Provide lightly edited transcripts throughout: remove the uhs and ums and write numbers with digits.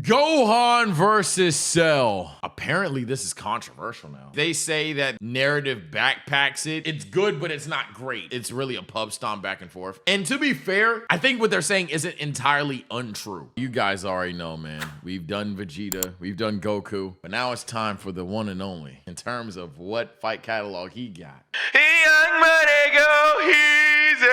Gohan versus Cell. Apparently, this is controversial now. They say that narrative backpacks it. It's good, but it's not great. It's really a pub stomp back and forth. And to be fair, I think what they're saying isn't entirely untrue. You guys already know, man. We've done Vegeta, we've done Goku, but now it's time for the one and only in terms of what fight catalog he got. Young money go easy.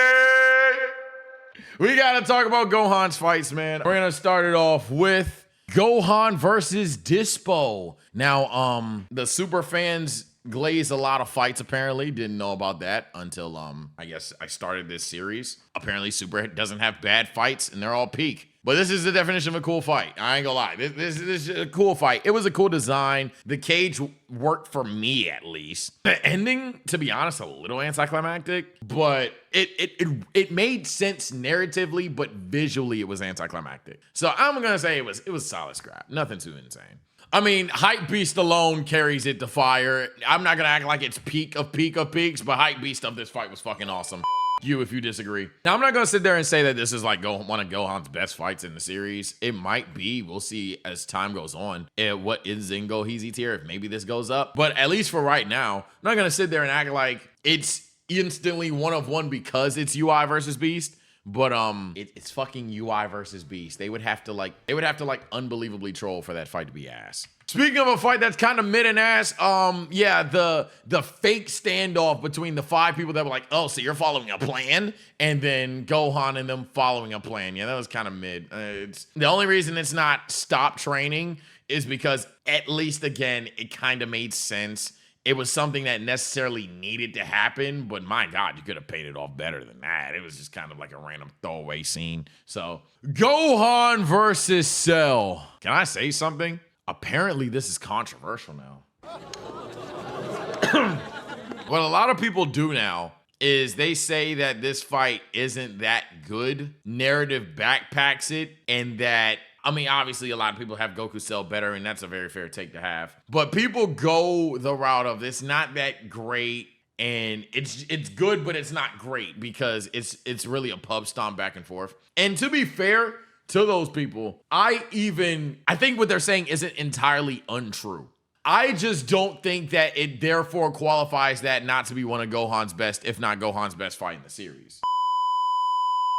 We gotta talk about Gohan's fights, man. We're gonna start it off with Gohan versus Dispo. Now, the super fans glazed a lot of fights, apparently. Didn't know about that until, I guess I started this series. Apparently, Super doesn't have bad fights, and they're all peak. But this is the definition of a cool fight. I ain't gonna lie. This is a cool fight. It was a cool design. The cage worked for me, at least. The ending, to be honest, a little anticlimactic, but it made sense narratively, but visually it was anticlimactic. So I'm gonna say it was solid scrap. Nothing too insane. I mean, Hype Beast alone carries it to fire. I'm not gonna act like it's peak of peaks, but Hype Beast of this fight was fucking awesome. You if you disagree. Now, I'm not gonna sit there and say that this is like one of Gohan's best fights in the series. It might be. We'll see as time goes on. What is in Goheezy tier if maybe this goes up. But at least for right now, I'm not gonna sit there and act like it's instantly one of one because it's UI versus Beast. But it's fucking UI versus Beast. They would have to like unbelievably troll for that fight to be ass. Speaking of a fight that's kind of mid and ass, yeah, the fake standoff between the 5 people that were like, oh, so you're following a plan, and then Gohan and them following a plan. Yeah, that was kind of mid. It's the only reason it's not stop training is because at least again it kind of made sense. It was something that necessarily needed to happen, but my God, you could have paid it off better than that. It was just kind of like a random throwaway scene. So, Gohan versus Cell. Can I say something? Apparently, this is controversial now. What a lot of people do now is they say that this fight isn't that good. Narrative backpacks it, and that I mean, obviously, a lot of people have Goku Cell better, and that's a very fair take to have. But people go the route of it's not that great, and it's good, but it's not great because it's really a pub stomp back and forth. And to be fair to those people, I think what they're saying isn't entirely untrue. I just don't think that it therefore qualifies that not to be one of Gohan's best, if not Gohan's best fight in the series.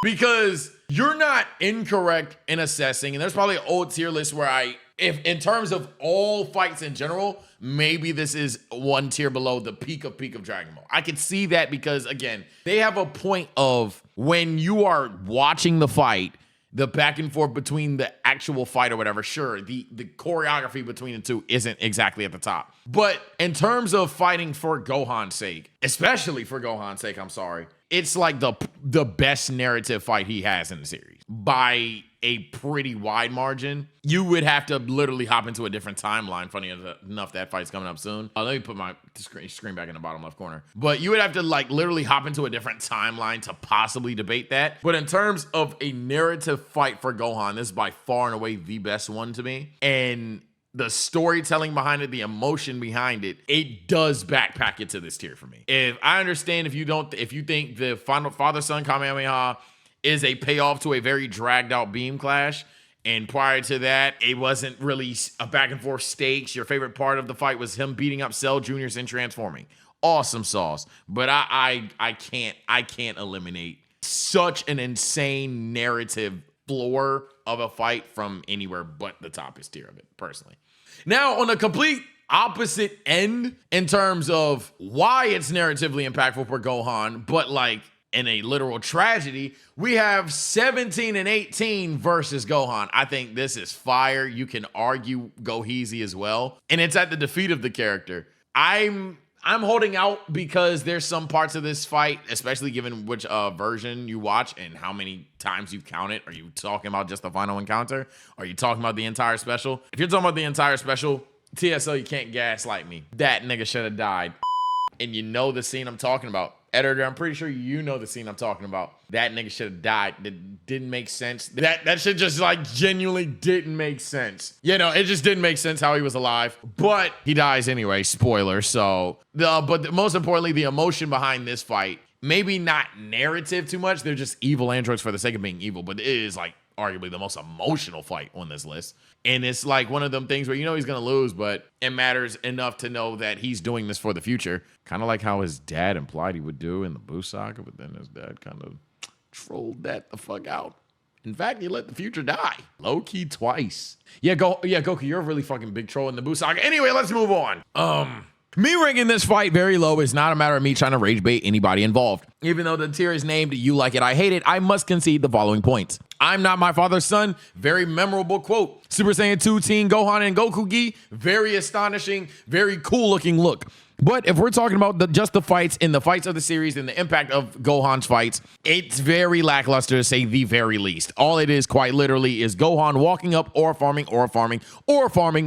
Because you're not incorrect in assessing, and there's probably an old tier list where if in terms of all fights in general, maybe this is one tier below the peak of Dragon Ball. I could see that because, again, they have a point of when you are watching the fight, the back and forth between the actual fight or whatever, sure, the choreography between the two isn't exactly at the top. But in terms of fighting for Gohan's sake, especially for Gohan's sake, I'm sorry, it's like the best narrative fight he has in the series by a pretty wide margin. You would have to literally hop into a different timeline. Funny enough, that fight's coming up soon. Let me put my screen back in the bottom left corner. But you would have to like literally hop into a different timeline to possibly debate that. But in terms of a narrative fight for Gohan, this is by far and away the best one to me. And the storytelling behind it, the emotion behind it, it does backpack it to this tier for me. If I understand if you think the final father-son Kamehameha is a payoff to a very dragged out beam clash, and prior to that, it wasn't really a back and forth stakes. Your favorite part of the fight was him beating up Cell Jr. and transforming. Awesome sauce. But I can't eliminate such an insane narrative floor of a fight from anywhere but the toppest tier of it, personally. Now, on a complete opposite end in terms of why it's narratively impactful for Gohan, but like in a literal tragedy, we have 17 and 18 versus Gohan. I think this is fire. You can argue Goheezy as well. And it's at the defeat of the character. I'm holding out because there's some parts of this fight, especially given which version you watch and how many times you've counted. Are you talking about just the final encounter? Are you talking about the entire special? If you're talking about the entire special, TSL, you can't gaslight me. That nigga should have died. And you know the scene I'm talking about. Editor, I'm pretty sure you know the scene I'm talking about. That nigga should have died. That didn't make sense. That shit just like genuinely didn't make sense. You know, it just didn't make sense how he was alive. But he dies anyway, spoiler. So, but most importantly, the emotion behind this fight, maybe not narrative too much. They're just evil androids for the sake of being evil. But it is like arguably the most emotional fight on this list. And it's like one of them things where you know he's going to lose, but it matters enough to know that he's doing this for the future. Kind of like how his dad implied he would do in the Buu saga, but then his dad kind of trolled that the fuck out. In fact, he let the future die. Low-key twice. Yeah, Goku, you're a really fucking big troll in the Buu saga. Anyway, let's move on. Me ranking this fight very low is not a matter of me trying to rage bait anybody involved. Even though the tier is named You Like It, I Hate It, I must concede the following points. I'm not my father's son. Very memorable quote. Super Saiyan 2 Teen Gohan and Goku Gi. Very astonishing, very cool looking look. But if we're talking about just the fights in the fights of the series and the impact of Gohan's fights, it's very lackluster to say the very least. All it is quite literally is Gohan walking up or farming.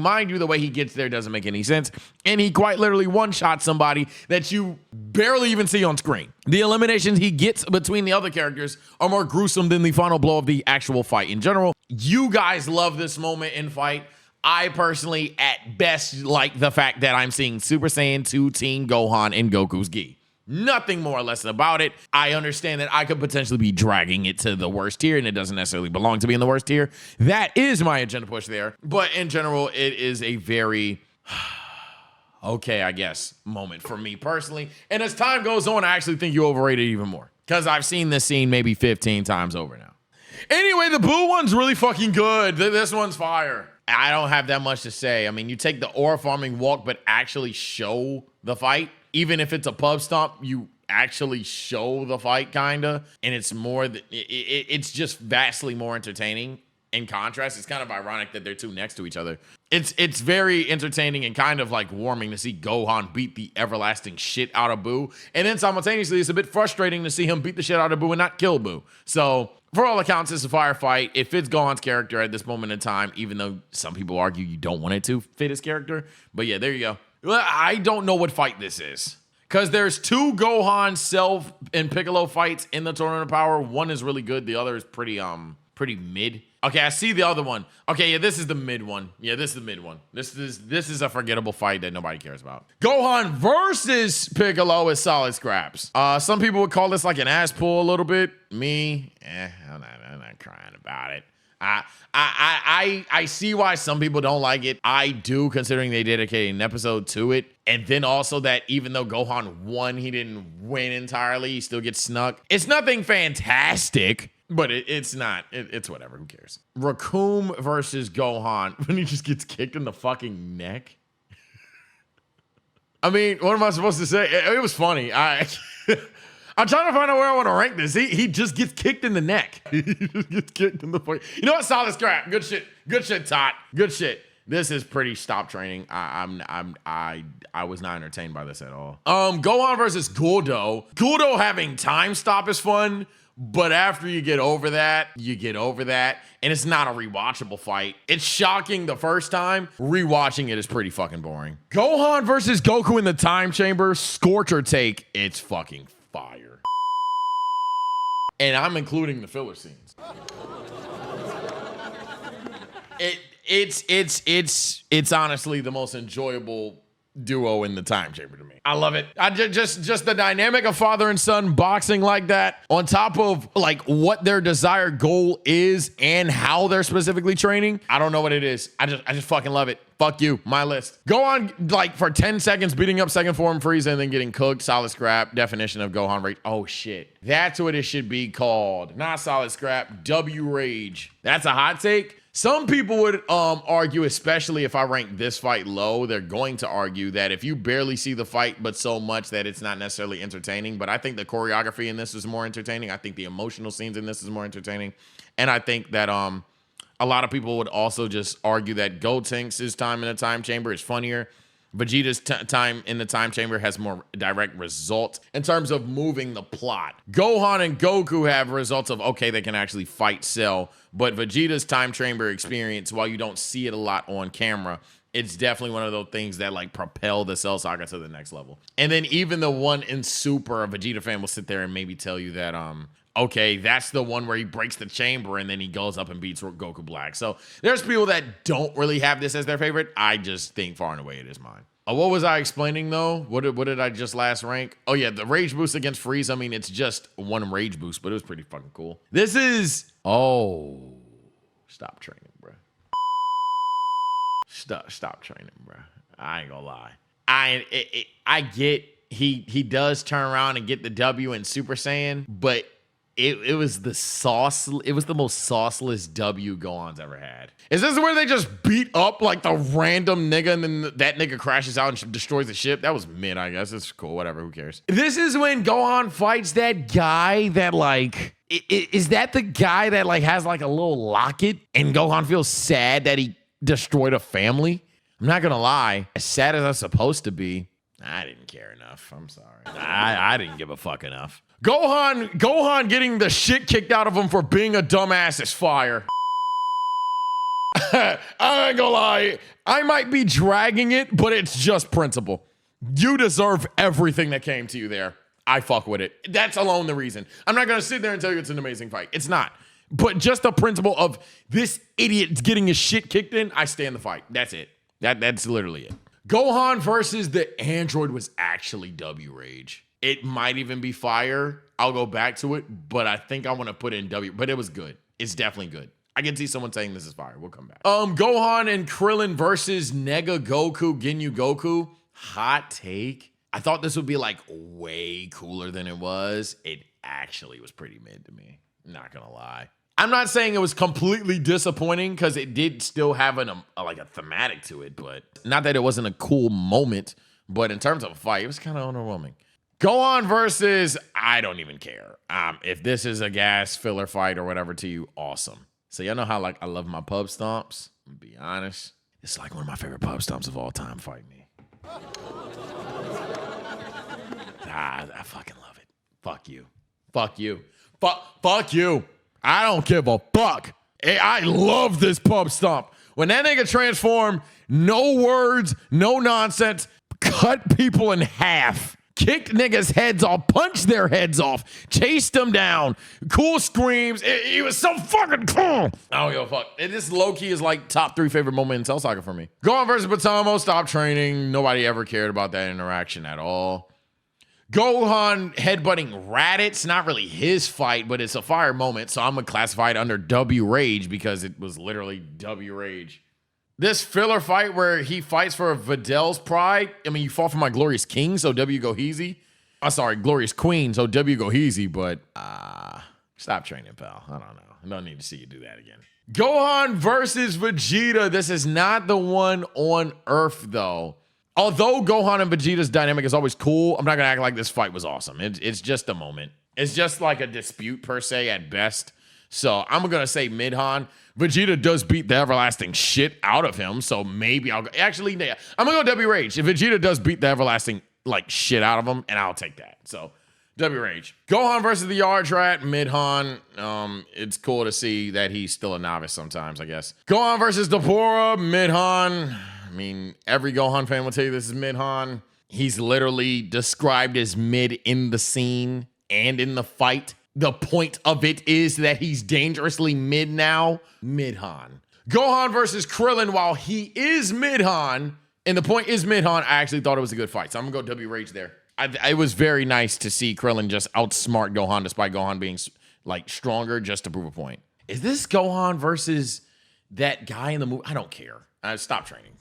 Mind you, the way he gets there doesn't make any sense. And he quite literally one-shot somebody that you barely even see on screen. The eliminations he gets between the other characters are more gruesome than the final blow of the actual fight in general. You guys love this moment in fight. I personally, at best, like the fact that I'm seeing Super Saiyan 2 Teen Gohan and Goku's Gi. Nothing more or less about it. I understand that I could potentially be dragging it to the worst tier, and it doesn't necessarily belong to be in the worst tier. That is my agenda push there. But in general, it is a very okay, I guess, moment for me personally. And as time goes on, I actually think you overrate it even more. Because I've seen this scene maybe 15 times over now. Anyway, the Buu one's really fucking good. This one's fire. I don't have that much to say. I mean, you take the ore farming walk, but actually show the fight. Even if it's a pub stomp, you actually show the fight, kinda. And it's more, it's just vastly more entertaining. In contrast, it's kind of ironic that they're two next to each other. It's very entertaining and kind of like warming to see Gohan beat the everlasting shit out of Buu. And then simultaneously, it's a bit frustrating to see him beat the shit out of Buu and not kill Buu. So for all accounts, it's a fire fight. It fits Gohan's character at this moment in time, even though some people argue you don't want it to fit his character. But yeah, there you go. Well, I don't know what fight this is. Because there's two Gohan, Self, and Piccolo fights in the Tournament of Power. One is really good. The other is pretty mid. Okay, I see the other one. Okay, yeah, this is the mid one. Yeah, this is the mid one. This is a forgettable fight that nobody cares about. Gohan versus Piccolo is solid scraps. Some people would call this like an ass pull a little bit. Me, I'm not crying about it. I see why some people don't like it. I do, considering they dedicated an episode to it. And then also that even though Gohan won, he didn't win entirely. He still gets snuck. It's nothing fantastic. But it's not. It's whatever. Who cares? Raccoon versus Gohan when he just gets kicked in the fucking neck. I mean, what am I supposed to say? It was funny. I'm trying to find out where I want to rank this. He just gets kicked in the neck. He just gets kicked in the fucking. You know what? Solid scrap. Good shit. Good shit, Tot. Good shit. This is pretty stop training. I was not entertained by this at all. Gohan versus Guldo. Guldo having time stop is fun. But after you get over that, and it's not a rewatchable fight. It's shocking the first time. Rewatching it is pretty fucking boring. Gohan versus Goku in the time chamber, Scorcher take, it's fucking fire. And I'm including the filler scenes. It's honestly the most enjoyable duo in the time chamber to me. I love it. I just the dynamic of father and son boxing like that, on top of like what their desired goal is and how they're specifically training. I don't know what it is. I just fucking love it. Fuck you. My list. Gohan like for 10 seconds beating up second form Frieza and then getting cooked. Solid scrap. Definition of Gohan rage. Oh shit. That's what it should be called. Not solid scrap. W rage. That's a hot take. Some people would argue, especially if I rank this fight low, they're going to argue that if you barely see the fight, but so much that it's not necessarily entertaining. But I think the choreography in this is more entertaining. I think the emotional scenes in this is more entertaining. And I think that a lot of people would also just argue that Gotenks' time in the time chamber is funnier. Vegeta's time in the time chamber has more direct results in terms of moving the plot. Gohan and Goku have results of, okay, they can actually fight Cell, but Vegeta's time chamber experience, while you don't see it a lot on camera, it's definitely one of those things that like propel the Cell saga to the next level. And then even the one in Super, a Vegeta fan will sit there and maybe tell you that, okay, that's the one where he breaks the chamber and then he goes up and beats Goku Black. So there's people that don't really have this as their favorite. I just think far and away it is mine. What was I explaining though? What did I just last rank? Oh yeah, the rage boost against Frieza. I mean, it's just one rage boost, but it was pretty fucking cool. This is, stop training, bro. Stop training, bro. I ain't gonna lie. I get he does turn around and get the W in Super Saiyan, but it was the sauce. It was the most sauceless W Gohan's ever had. Is this where they just beat up like the random nigga and then that nigga crashes out and destroys the ship? That was mid, I guess. It's cool. Whatever. Who cares? This is when Gohan fights that guy that like. Is that the guy that like has like a little locket and Gohan feels sad that he destroyed a family? I'm not gonna lie. As sad as I'm supposed to be, I didn't care enough. I'm sorry. I didn't give a fuck enough. Gohan getting the shit kicked out of him for being a dumbass is fire. I ain't gonna lie. I might be dragging it, but it's just principle. You deserve everything that came to you there. I fuck with it. That's alone the reason. I'm not gonna sit there and tell you it's an amazing fight. It's not. But just the principle of this idiot getting his shit kicked in, I stay in the fight. That's it. That's literally it. Gohan versus the android was actually W Rage. It might even be fire. I'll go back to it, but I think I want to put in W. But it was good. It's definitely good. I can see someone saying this is fire. We'll come back. Gohan and Krillin versus Nega Goku, Ginyu Goku. Hot take. I thought this would be like way cooler than it was. It actually was pretty mid to me. Not gonna lie. I'm not saying it was completely disappointing because it did still have a thematic to it, but not that it wasn't a cool moment, but in terms of a fight, it was kind of underwhelming. Gohan versus, I don't even care. If this is a gas filler fight or whatever to you, awesome. So y'all know how like I love my pub stomps? I'm gonna be honest. It's like one of my favorite pub stomps of all time fighting me. I fucking love it. Fuck you. Fuck you. Fuck you. I don't give a fuck. I love this pub stomp. When that nigga transformed, no words, no nonsense, cut people in half, kicked niggas' heads off, punched their heads off, chased them down, cool screams. It was so fucking cool. I don't give a fuck. This low-key is like top 3 favorite moment in Cell Saga for me. Gohan versus Batamo, stop training. Nobody ever cared about that interaction at all. Gohan headbutting Raditz, not really his fight, but it's a fire moment, so I'm gonna classify it under W Rage because it was literally W Rage. This filler fight where he fights for Videl's pride. I mean, you fought for my glorious king, so W go easy. I'm sorry, glorious queen, so W go easy, but stop training, pal. I don't know. I don't need to see you do that again. Gohan versus Vegeta. This is not the one on Earth, though. Although Gohan and Vegeta's dynamic is always cool, I'm not gonna act like this fight was awesome. It's just a moment. It's just like a dispute per se at best. So I'm gonna say Midhan. Vegeta does beat the everlasting shit out of him, so maybe I'll go. Actually, yeah, I'm gonna go W Rage. If Vegeta does beat the everlasting like shit out of him, and I'll take that. So W Rage. Gohan versus the Yard Rat, Midhan. It's cool to see that he's still a novice sometimes, I guess. Gohan versus Dapura, Midhan. I mean, every Gohan fan will tell you this is Midhan. He's literally described as mid in the scene and in the fight. The point of it is that he's dangerously mid now. Midhan. Gohan versus Krillin, while he is Midhan, and the point is Midhan, I actually thought it was a good fight. So I'm gonna go W Rage there. It was very nice to see Krillin just outsmart Gohan despite Gohan being like stronger just to prove a point. Is this Gohan versus that guy in the movie? I don't care. Stop training.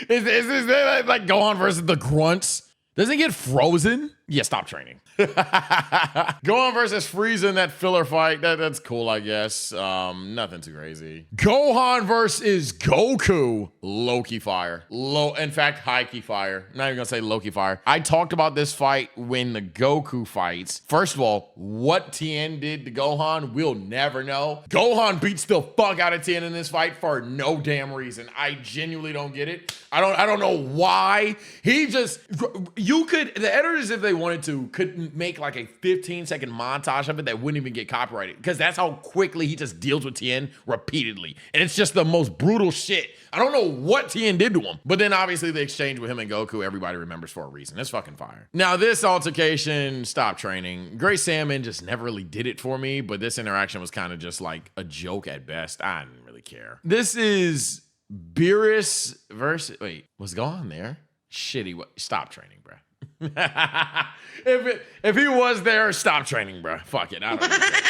is this like Gohan versus the grunts? Does it get frozen? Yeah, stop training. Gohan versus Frieza in that filler fight. That's cool, I guess. Nothing too crazy. Gohan versus Goku. Low-key fire. In fact, high-key fire. I'm not even gonna say low-key fire. I talked about this fight when the Goku fights. First of all, what Tien did to Gohan, we'll never know. Gohan beats the fuck out of Tien in this fight for no damn reason. I genuinely don't get it. I don't know why. The editors, if they wanted to, could make like a 15-second montage of it that wouldn't even get copyrighted because that's how quickly he just deals with Tien repeatedly. And it's just the most brutal shit. I don't know what Tien did to him. But then obviously the exchange with him and Goku, everybody remembers for a reason. It's fucking fire. Now this altercation, stop training. Gray Salmon just never really did it for me, but this interaction was kind of just like a joke at best. I didn't really care. This is Beerus versus, wait, what's going on there? Shitty, stop training, bro. If he was there, stop training, bro. Fuck it. I don't really care.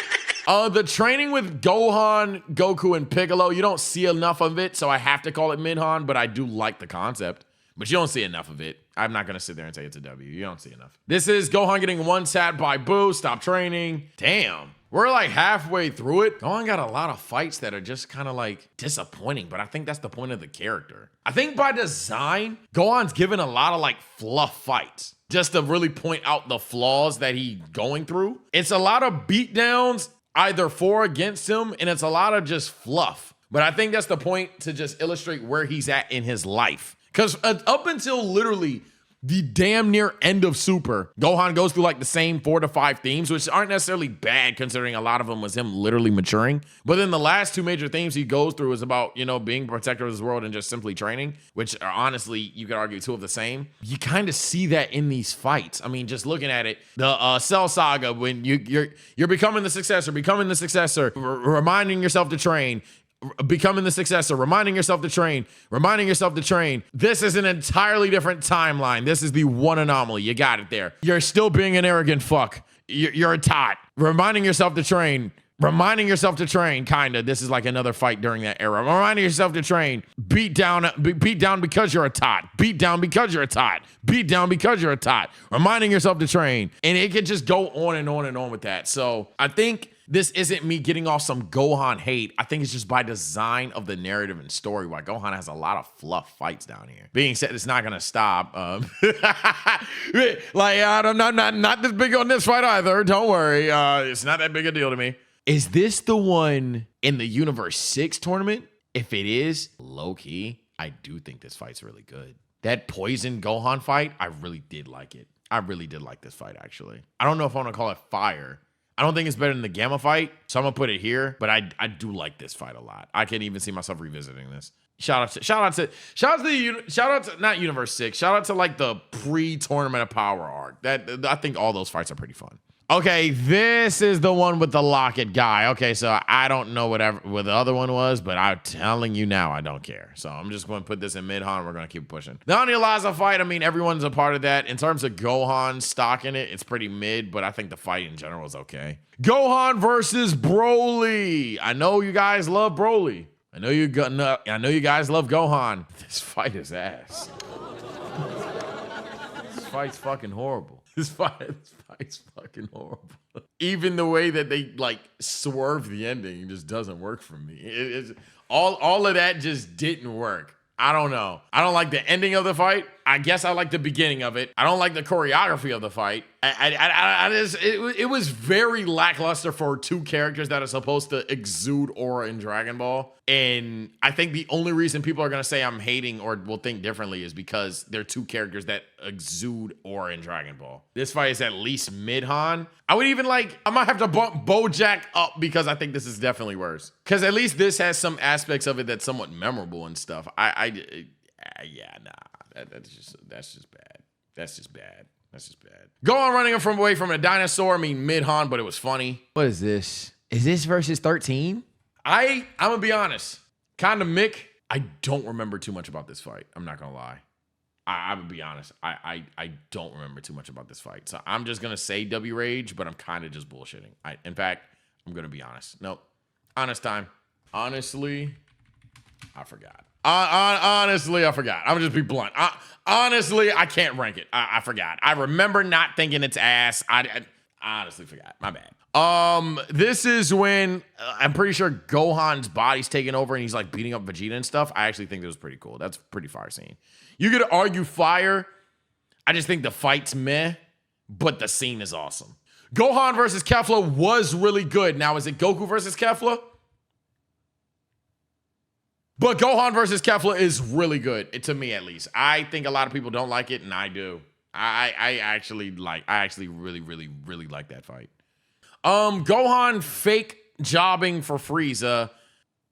The training with Gohan, Goku, and Piccolo, you don't see enough of it, so I have to call it mid-Han, but I do like the concept. But you don't see enough of it. I'm not going to sit there and say it's a W. You don't see enough. This is Gohan getting one-tapped by Boo. Stop training. Damn. We're like halfway through it. Gohan got a lot of fights that are just kind of like disappointing, but I think that's the point of the character. I think by design, Gohan's given a lot of like fluff fights just to really point out the flaws that he's going through. It's a lot of beatdowns either for or against him, and it's a lot of just fluff. But I think that's the point to just illustrate where he's at in his life. Because up until literally the damn near end of Super, Gohan goes through like the same 4 to 5 themes, which aren't necessarily bad considering a lot of them was him literally maturing. But then the last 2 major themes he goes through is about, you know, being protector of this world and just simply training, which are honestly, you could argue 2 of the same. You kind of see that in these fights. I mean, just looking at it, the Cell Saga, when you're becoming the successor, reminding yourself to train, becoming the successor, reminding yourself to train. This is an entirely different timeline. This is the one anomaly. You got it there. You're still being an arrogant fuck. You're a tot. Reminding yourself to train, kinda. This is like another fight during that era. Reminding yourself to train. Beat down because you're a tot. Beat down because you're a tot. Reminding yourself to train. And it could just go on and on and on with that. So I think this isn't me getting off some Gohan hate. I think it's just by design of the narrative and story why Gohan has a lot of fluff fights down here. Being said, it's not gonna stop. Like I'm not this big on this fight either. Don't worry. It's not that big a deal to me. Is this the one in the Universe 6 tournament? If it is, low key, I do think this fight's really good. That Poison Gohan fight, I really did like it. I really did like this fight, actually. I don't know if I want to call it fire. I don't think it's better than the Gamma fight, so I'm gonna put it here, but I do like this fight a lot. I can even see myself revisiting this. Shout out to not Universe 6. Shout out to like the pre-tournament of Power arc. I think all those fights are pretty fun. Okay, this is the one with the Locket guy. Okay, so I don't know what the other one was, but I'm telling you now, I don't care. So I'm just going to put this in mid-Han. We're going to keep pushing. The Onilaza fight, I mean, everyone's a part of that. In terms of Gohan stock in it, it's pretty mid, but I think the fight in general is okay. Gohan versus Broly. I know you guys love Broly. I know you guys love Gohan. This fight is ass. This fight's fucking horrible. This fight's fucking horrible. Even the way that they like swerve the ending just doesn't work for me. It's all of that just didn't work. I don't know. I don't like the ending of the fight. I guess I like the beginning of it. I don't like the choreography of the fight. It was very lackluster for 2 characters that are supposed to exude aura in Dragon Ball. And I think the only reason people are going to say I'm hating or will think differently is because they're 2 characters that exude aura in Dragon Ball. This fight is at least mid-Han. I might have to bump BoJack up because I think this is definitely worse. Because at least this has some aspects of it that's somewhat memorable and stuff. That's just bad. That's just bad. Gohan running away from a dinosaur, I mean mid-Han, but it was funny. What is this? Is this versus 13? I'm gonna be honest. Kind of Mick, I don't remember too much about this fight. I'm not gonna lie. I'm gonna be honest. I don't remember too much about this fight. So I'm just gonna say W Rage, but I'm kind of just bullshitting. In fact, I'm gonna be honest. Nope. Honest time. Honestly, I forgot. Honestly, I forgot. I'm gonna just be blunt. Honestly, I can't rank it. I forgot. I remember not thinking it's ass. I honestly forgot. My bad. This is when I'm pretty sure Gohan's body's taking over and he's like beating up Vegeta and stuff. I actually think that was pretty cool. That's a pretty fire scene. You could argue fire. I just think the fight's meh, but the scene is awesome. Gohan versus Kefla was really good. Now, is it Goku versus Kefla? But Gohan versus Kefla is really good, to me at least. I think a lot of people don't like it, and I do. I actually really, really, really like that fight. Gohan fake jobbing for Frieza.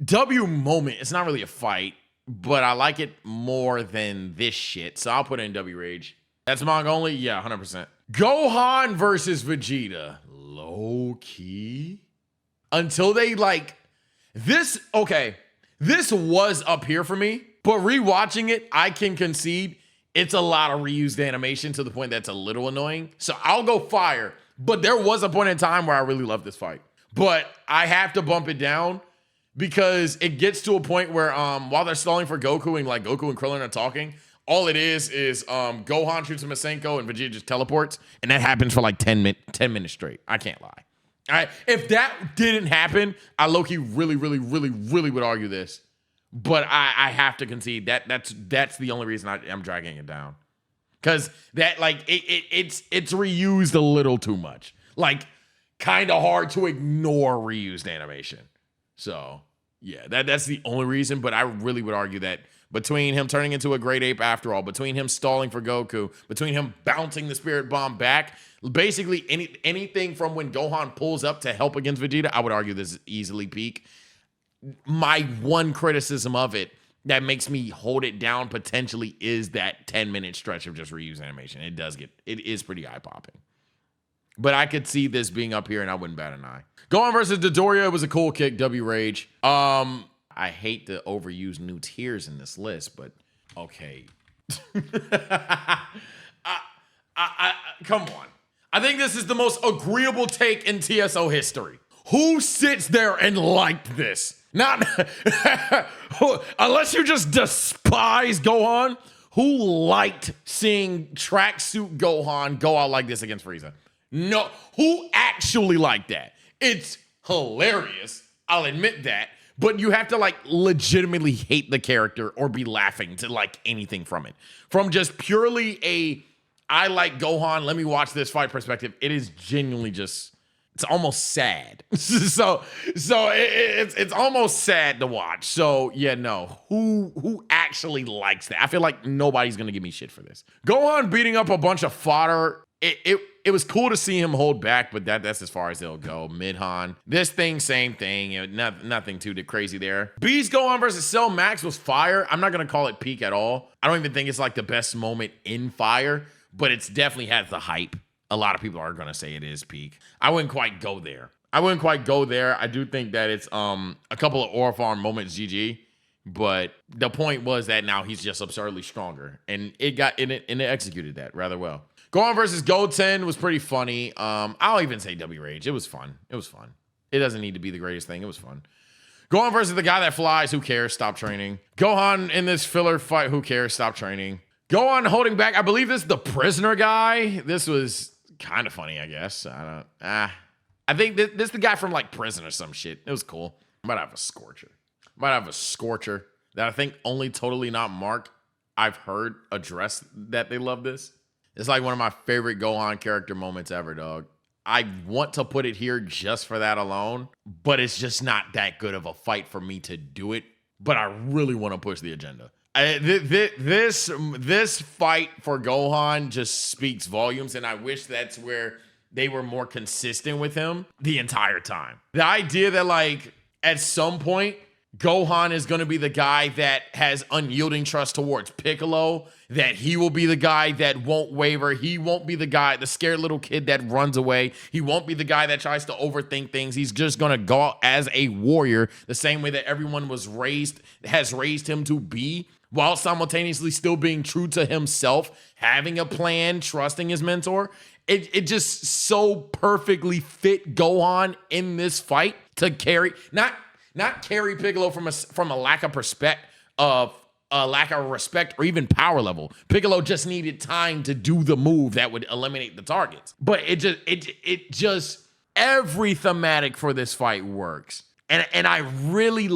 W moment. It's not really a fight, but I like it more than this shit, so I'll put it in W Rage. That's manga only? Yeah, 100%. Gohan versus Vegeta. Low key. Until they like this. Okay. This was up here for me, but rewatching it, I can concede it's a lot of reused animation to the point that's a little annoying. So I'll go fire. But there was a point in time where I really loved this fight. but I have to bump it down because it gets to a point where while they're stalling for Goku and like Goku and Krillin are talking, all it is Gohan shoots a Masenko and Vegeta just teleports, and that happens for like 10 minutes straight. I can't lie. All right, if that didn't happen, I low-key really would argue this. But I have to concede that's the only reason I'm dragging it down. Because that like it's reused a little too much. Like kind of hard to ignore reused animation. So yeah, that's the only reason. But I really would argue that between him turning into a great ape after all, between him stalling for Goku, between him bouncing the spirit bomb back, basically anything from when Gohan pulls up to help against Vegeta, I would argue this is easily peak. My one criticism of it that makes me hold it down potentially is that 10-minute stretch of just reuse animation. It is pretty eye-popping. But I could see this being up here and I wouldn't bat an eye. Gohan versus Dodoria was a cool kick, W Rage. I hate to overuse new tiers in this list, but okay. Come on. I think this is the most agreeable take in TSO history. Who sits there and liked this? Not unless you just despise Gohan. Who liked seeing tracksuit Gohan go out like this against Frieza? No, who actually liked that? It's hilarious. I'll admit that. But you have to like legitimately hate the character or be laughing to like anything from it. From just purely I like Gohan, let me watch this fight perspective, it is genuinely just, it's almost sad. so it's almost sad to watch. So yeah, no. Who actually likes that? I feel like nobody's gonna give me shit for this. Gohan beating up a bunch of fodder. It was cool to see him hold back, but that's as far as it'll go. Midhan. This thing, same thing. You know, nothing too crazy there. Beast Gohan versus Cell Max was fire. I'm not gonna call it peak at all. I don't even think it's like the best moment in Fire, but it's definitely has the hype. A lot of people are gonna say it is peak. I wouldn't quite go there. I do think that it's a couple of Orpharm moments GG, but the point was that now he's just absurdly stronger, and it executed that rather well. Gohan versus Goten was pretty funny. I'll even say W Rage. It was fun. It doesn't need to be the greatest thing. It was fun. Gohan versus the guy that flies. Who cares? Stop training. Gohan in this filler fight. Who cares? Stop training. Gohan holding back. I believe this is the prisoner guy. This was kind of funny, I guess. I think this is the guy from like Prison or some shit. It was cool. Might have a Scorcher that I think only Totally Not Mark I've heard address that they love this. It's like one of my favorite Gohan character moments ever, dog. I want to put it here just for that alone, but it's just not that good of a fight for me to do it. But I really want to push the agenda. This fight for Gohan just speaks volumes, and I wish that's where they were more consistent with him the entire time. The idea that like at some point Gohan is going to be the guy that has unyielding trust towards Piccolo, that he will be the guy that won't waver. He won't be the scared little kid that runs away. He won't be the guy that tries to overthink things. He's just going to go out as a warrior the same way that everyone has raised him to be, while simultaneously still being true to himself, having a plan, trusting his mentor. It just so perfectly fit Gohan in this fight to carry, not carry Piccolo from a lack of respect or even power level. Piccolo just needed time to do the move that would eliminate the targets. But it just every thematic for this fight works. And I really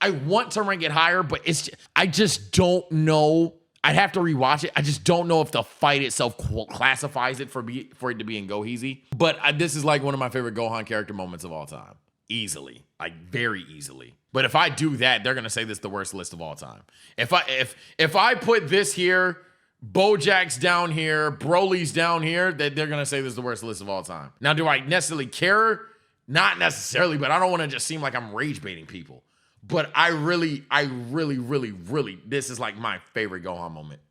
I want to rank it higher, but I just don't know. I'd have to rewatch it. I just don't know if the fight itself classifies it for it to be in Goheezy. But this is like one of my favorite Gohan character moments of all time. Easily, like very easily. But if I do that, they're gonna say this is the worst list of all time. If I put this here, Bojack's down here, Broly's down here, they're gonna say this is the worst list of all time. Now, do I necessarily care? Not necessarily, but I don't want to just seem like I'm rage baiting people. But I really, this is like my favorite Gohan moment.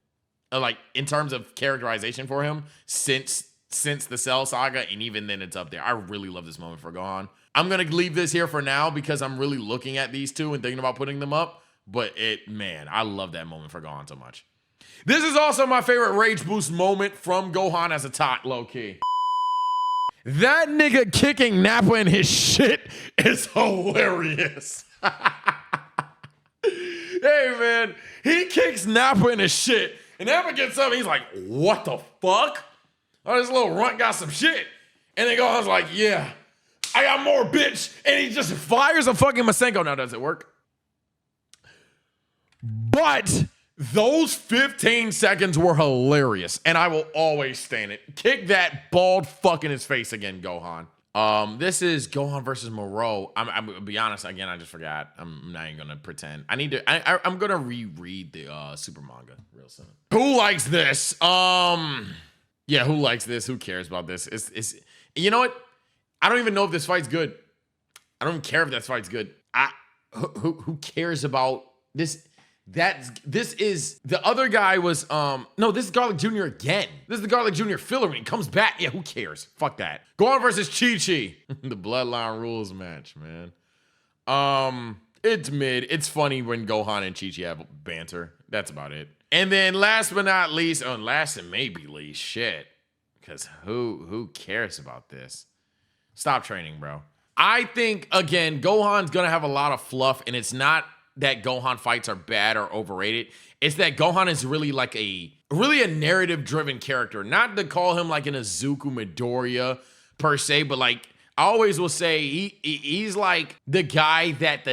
Like in terms of characterization for him since the Cell Saga, and even then it's up there. I really love this moment for Gohan. I'm going to leave this here for now because I'm really looking at these two and thinking about putting them up. But man, I love that moment for Gohan so much. This is also my favorite Rage Boost moment from Gohan as a tot, low-key. That nigga kicking Nappa in his shit is hilarious. Hey, man, he kicks Nappa in his shit, and Nappa gets up, and he's like, what the fuck? Oh, this little runt got some shit. And then Gohan's like, yeah, I got more, bitch. And he just fires a fucking Masenko. Now, does it work? But those 15 seconds were hilarious, and I will always stand it. Kick that bald fuck in his face again, Gohan. This is Gohan versus Moreau. I'm gonna be honest again. I just forgot. I'm not even gonna pretend. I'm gonna reread the super manga real soon. Who likes this? Yeah, who likes this? Who cares about this? It's you know what? I don't even know if this fight's good. I don't even care if that fight's good. Who cares about this? This is the other guy was no, this is Garlic Jr. again. This is the Garlic Jr. filler when he comes back. Yeah, who cares? Fuck that. Gohan versus Chi-Chi. The Bloodline Rules match, man. It's mid. It's funny when Gohan and Chi-Chi have banter. That's about it. And then last but not least, last and maybe least, shit. Because who cares about this? Stop training, bro. I think again, Gohan's gonna have a lot of fluff, and it's not that Gohan fights are bad or overrated. It's that Gohan is really like a narrative-driven character. Not to call him like an Izuku Midoriya per se, but like I always will say he's like the guy that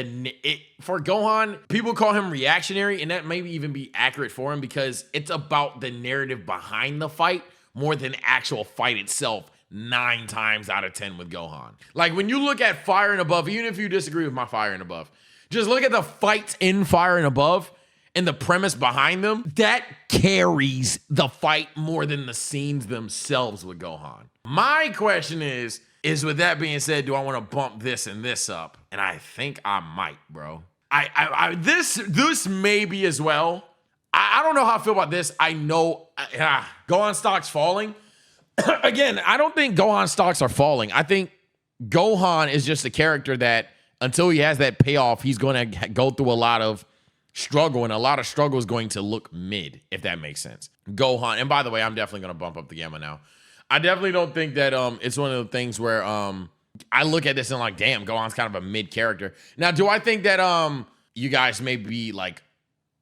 for Gohan, people call him reactionary, and that may even be accurate for him because it's about the narrative behind the fight more than actual fight itself 9 times out of 10 with Gohan. Like when you look at Fire and Above, even if you disagree with my Fire and Above, just look at the fights in Fire and Above and the premise behind them. That carries the fight more than the scenes themselves with Gohan. My question is with that being said, do I want to bump this and this up? And I think I might, bro. This may be as well. I don't know how I feel about this. I know Gohan stocks falling. Again, I don't think Gohan stocks are falling. I think Gohan is just a character that until he has that payoff, he's going to go through a lot of struggle, and a lot of struggle is going to look mid, if that makes sense. Gohan, and by the way, I'm definitely going to bump up the gamma now. I definitely don't think that it's one of the things where I look at this and like, damn, Gohan's kind of a mid character. Now, do I think that you guys may be like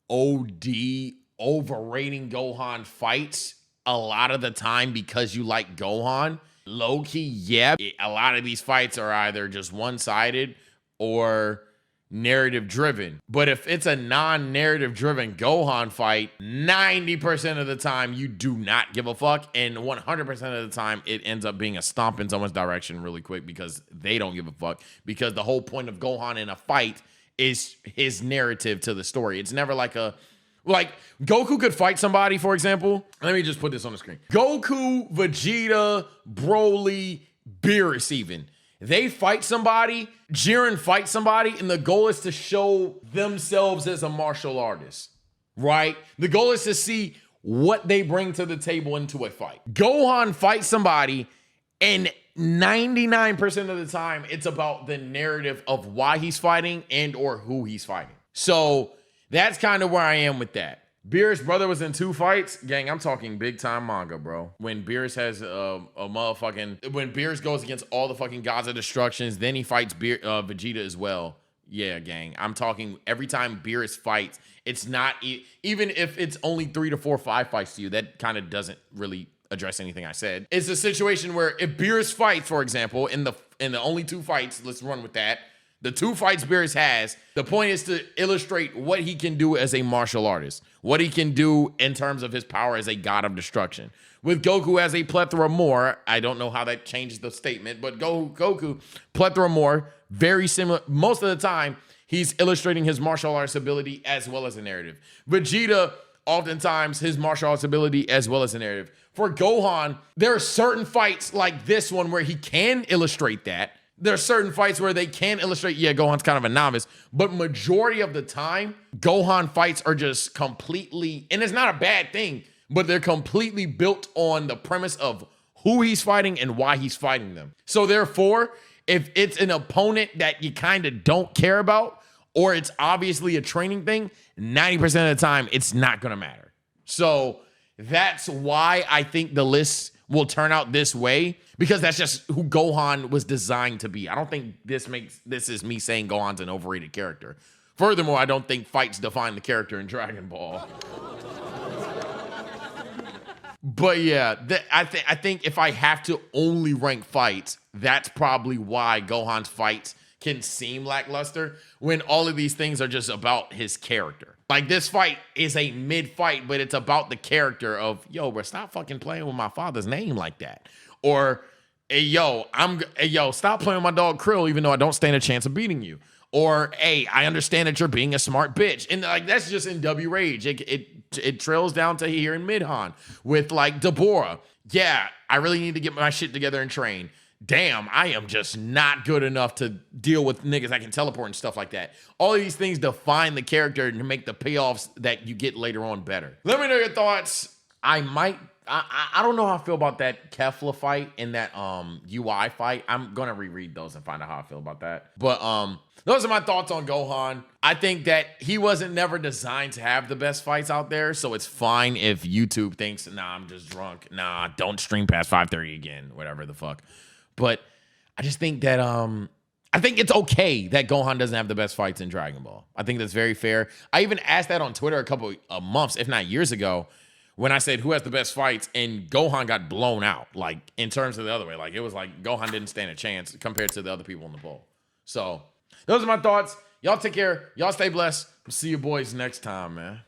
OD overrating Gohan fights a lot of the time because you like Gohan? Low-key, yeah. A lot of these fights are either just one-sided or narrative driven. But if it's a non-narrative driven Gohan fight, 90% of the time you do not give a fuck, and 100% of the time it ends up being a stomp in someone's direction really quick because they don't give a fuck, because the whole point of Gohan in a fight is his narrative to the story. It's never like Goku could fight somebody, for example. Let me just put this on the screen. Goku, Vegeta, Broly, Beerus even. They fight somebody, Jiren fights somebody, and the goal is to show themselves as a martial artist, right? The goal is to see what they bring to the table into a fight. Gohan fights somebody, and 99% of the time, it's about the narrative of why he's fighting and or who he's fighting. So that's kind of where I am with that. Beerus' brother was in 2 fights. Gang, I'm talking big time manga, bro. When Beerus has when Beerus goes against all the fucking gods of destructions, then he fights Vegeta as well. Yeah, gang. I'm talking every time Beerus fights, it's not, even if it's only 3 to 4, 5 fights to you, that kind of doesn't really address anything I said. It's a situation where if Beerus fights, for example, in the only 2 fights, let's run with that. The 2 fights Beerus has, the point is to illustrate what he can do as a martial artist, what he can do in terms of his power as a god of destruction. With Goku as a plethora more, I don't know how that changes the statement, but Goku, plethora more, very similar. Most of the time, he's illustrating his martial arts ability as well as a narrative. Vegeta, oftentimes, his martial arts ability as well as a narrative. For Gohan, there are certain fights like this one where he can illustrate that. There are certain fights where they can illustrate, yeah, Gohan's kind of a novice, but majority of the time, Gohan fights are just completely, and it's not a bad thing, but they're completely built on the premise of who he's fighting and why he's fighting them. So therefore, if it's an opponent that you kind of don't care about, or it's obviously a training thing, 90% of the time, it's not going to matter. So that's why I think the list will turn out this way because that's just who Gohan was designed to be. I don't think this is me saying Gohan's an overrated character. Furthermore, I don't think fights define the character in Dragon Ball. But yeah, I think if I have to only rank fights, that's probably why Gohan's fights can seem lackluster when all of these things are just about his character. Like this fight is a mid-fight, but it's about the character of, yo, bro, stop fucking playing with my father's name like that. Or, hey, yo, stop playing with my dog Krill, even though I don't stand a chance of beating you. Or, hey, I understand that you're being a smart bitch. And like that's just in W Rage. It trails down to here in Midhan with like Deborah. Yeah, I really need to get my shit together and train. Damn, I am just not good enough to deal with niggas that can teleport and stuff like that. All of these things define the character and make the payoffs that you get later on better. Let me know your thoughts. I don't know how I feel about that Kefla fight and that UI fight. I'm gonna reread those and find out how I feel about that. But those are my thoughts on Gohan. I think that he wasn't never designed to have the best fights out there, so it's fine if YouTube thinks, nah, I'm just drunk. Nah, don't stream past 5:30 again, whatever the fuck. But I just think that I think it's okay that Gohan doesn't have the best fights in Dragon Ball. I think that's very fair. I even asked that on Twitter a couple of months, if not years ago, when I said who has the best fights, and Gohan got blown out, like in terms of the other way. Like it was like Gohan didn't stand a chance compared to the other people in the poll. So those are my thoughts. Y'all take care. Y'all stay blessed. See you boys next time, man.